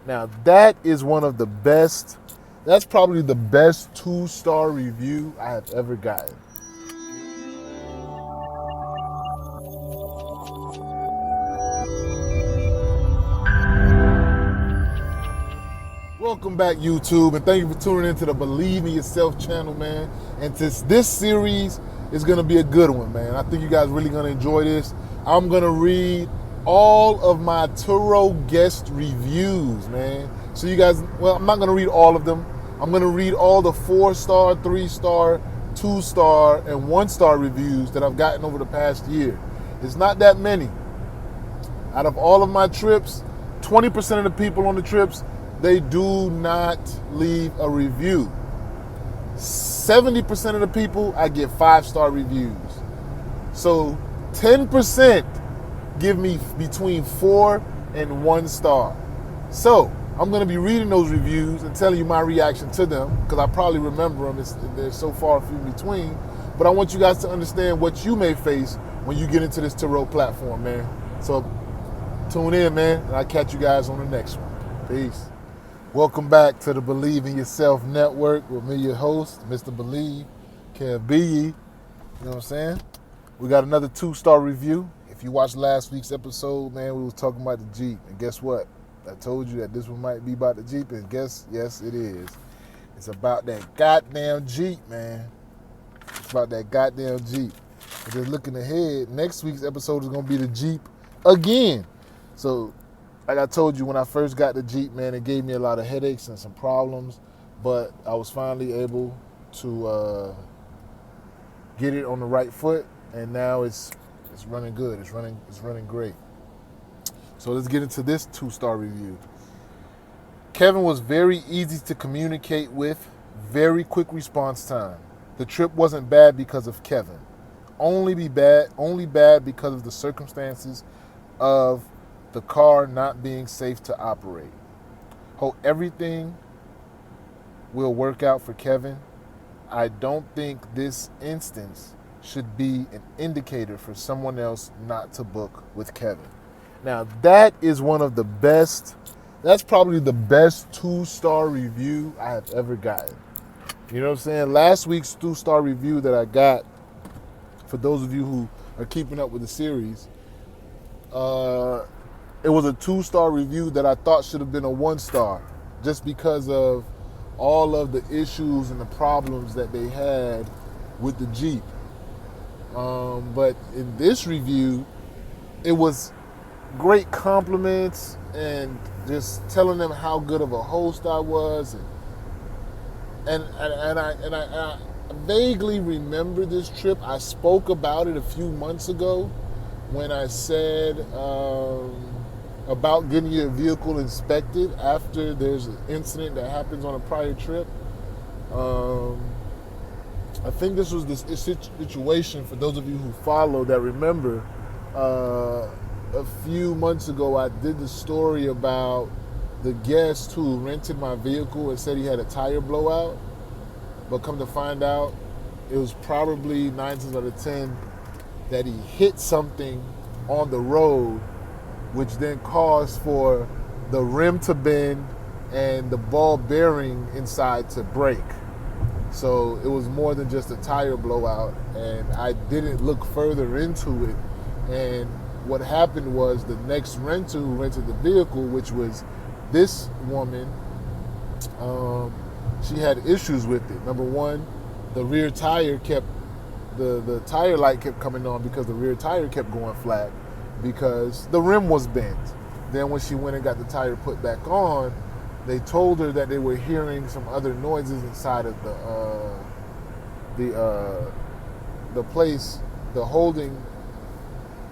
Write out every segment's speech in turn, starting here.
Now that is one of the best, that's probably the best 2-star review I have ever gotten. Welcome back, YouTube, and thank you for tuning into the Believe in Yourself channel, man. And this series is going to be a good one, man. I think you guys really going to enjoy this. I'm going to read all of my TURO guest reviews, man. So you guys, well, I'm not going to read all of them. I'm going to read all the 4-star, 3-star, 2-star, and 1-star reviews that I've gotten over the past year. It's not that many. Out of all of my trips, 20% of the people on the trips, they do not leave a review. 70% of the people, I get 5-star reviews. So 10% give me between 4 and 1 star. So I'm going to be reading those reviews and telling you my reaction to them, because I probably remember them. They're so far few in between. But I want you guys to understand what you may face when you get into this TURO platform, man. So tune in, man, and I'll catch you guys on the next one. Peace. Welcome back to the Believe in Yourself Network with me, your host, Mr. Believe, Kev B. You know what I'm saying? We got another 2-star review. If you watched last week's episode, man, we was talking about the Jeep. And guess what? I told you that this one might be about the Jeep, and yes, it is. It's about that goddamn Jeep, man. It's about that goddamn Jeep. But just looking ahead, next week's episode is going to be the Jeep again. So, like I told you, when I first got the Jeep, man, it gave me a lot of headaches and some problems, but I was finally able to get it on the right foot, and now it's running good. It's running great. So let's get into this 2-star review. Kevin was very easy to communicate with, very quick response time. The trip wasn't bad because of Kevin. Only bad because of the circumstances of the car not being safe to operate. Hope everything will work out for Kevin. I don't think this instance should be an indicator for someone else not to book with Kevin. Now that is one of the best, that's probably the best 2-star review I have ever gotten. You know what I'm saying? Last week's 2-star review that I got, for those of you who are keeping up with the series, it was a 2-star review that I thought should have been a 1-star, just because of all of the issues and the problems that they had with the Jeep. But in this review, it was great compliments and just telling them how good of a host I was, and I vaguely remember this trip. I spoke about it a few months ago when I said about getting your vehicle inspected after there's an incident that happens on a prior trip. I think this was this situation, for those of you who follow that remember, a few months ago I did the story about the guest who rented my vehicle and said he had a tire blowout, but come to find out it was probably 9 times out of 10 that he hit something on the road, which then caused for the rim to bend and the ball bearing inside to break. So it was more than just a tire blowout, and I didn't look further into it. And what happened was the next renter who rented the vehicle, which was this woman, she had issues with it. Number one, the rear tire the tire light kept coming on because the rear tire kept going flat because the rim was bent. Then when she went and got the tire put back on, they told her that they were hearing some other noises inside of the place, the holding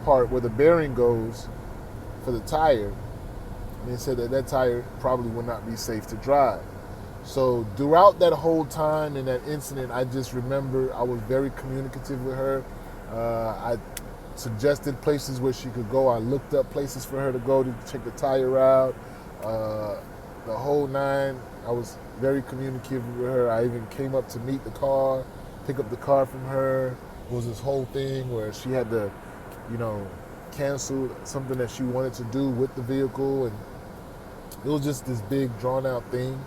part where the bearing goes for the tire. And they said that tire probably would not be safe to drive. So throughout that whole time in that incident, I just remember I was very communicative with her. I suggested places where she could go. I looked up places for her to go to check the tire out. The whole nine. I was very communicative with her. I even came up to meet the car, pick up the car from her. It was this whole thing where she had to, cancel something that she wanted to do with the vehicle, and It was just this big drawn out thing.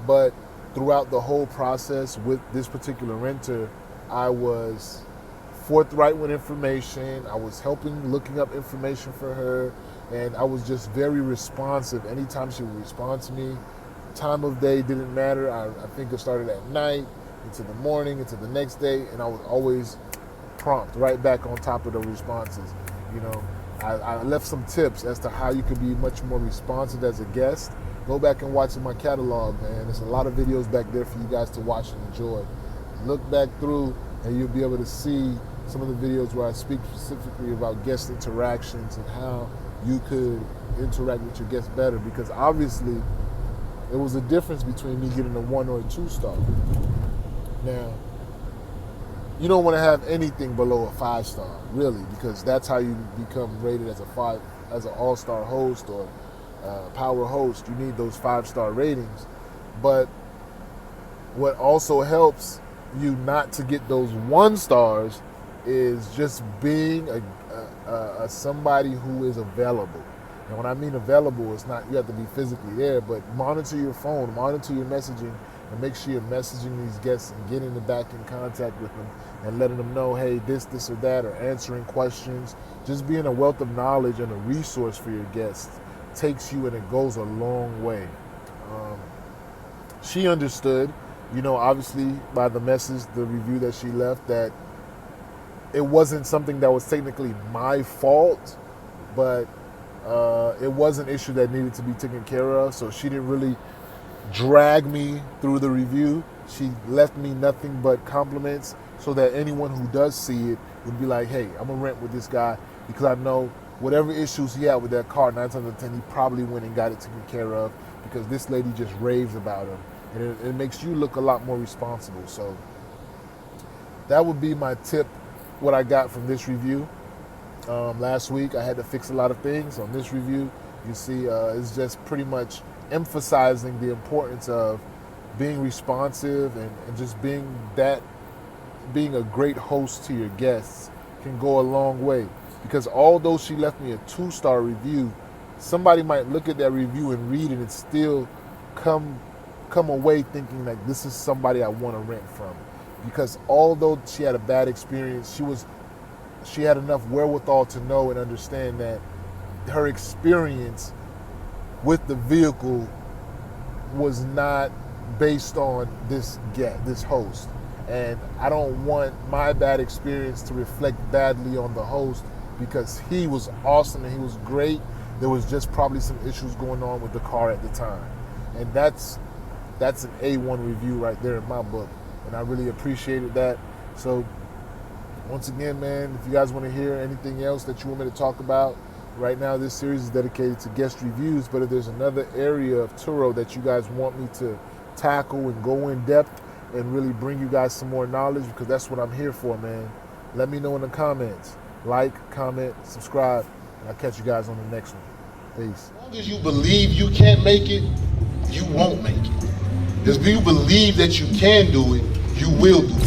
But throughout the whole process with this particular renter, I was forthright with information. I was looking up information for her, and I was just very responsive. Anytime she would respond to me, time of day didn't matter. I think it started at night, into the morning, into the next day, and I was always prompt, right back on top of the responses. You know, I left some tips as to how you could be much more responsive as a guest. Go back and watch in my catalog, man. There's a lot of videos back there for you guys to watch and enjoy. Look back through, and you'll be able to see some of the videos where I speak specifically about guest interactions and how you could interact with your guests better, because obviously there was a difference between me getting a 1 or a 2 star. Now, you don't want to have anything below a 5 star, really, because that's how you become rated as an all-star host or power host. You need those 5-star ratings. But what also helps you not to get those 1 stars is just being a somebody who is available. And when I mean available, it's not you have to be physically there, but monitor your phone, monitor your messaging, and make sure you're messaging these guests and getting back in contact with them and letting them know, hey, this or that, or answering questions. Just being a wealth of knowledge and a resource for your guests takes you, and it goes a long way. She understood, obviously by the review that she left, that it wasn't something that was technically my fault, but it was an issue that needed to be taken care of. So she didn't really drag me through the review. She left me nothing but compliments, so that anyone who does see it would be like, hey, I'm gonna rent with this guy, because I know whatever issues he had with that car, 9 times out of 10, he probably went and got it taken care of, because this lady just raves about him. And it makes you look a lot more responsible. So that would be my tip, what I got from this review. Last week I had to fix a lot of things. On this review, you see it's just pretty much emphasizing the importance of being responsive and just being a great host to your guests can go a long way. Because although she left me a 2-star review, somebody might look at that review and read it and still come away thinking like, this is somebody I want to rent from. Because although she had a bad experience, she had enough wherewithal to know and understand that her experience with the vehicle was not based on this host. And I don't want my bad experience to reflect badly on the host, because he was awesome and he was great. There was just probably some issues going on with the car at the time. And that's an A1 review right there in my book. And I really appreciated that. So once again, man, if you guys want to hear anything else that you want me to talk about, right now this series is dedicated to guest reviews. But if there's another area of TURO that you guys want me to tackle and go in depth and really bring you guys some more knowledge, because that's what I'm here for, man, let me know in the comments. Like, comment, subscribe, and I'll catch you guys on the next one. Peace. As long as you believe you can't make it, you won't make it. If you believe that you can do it, you will do it.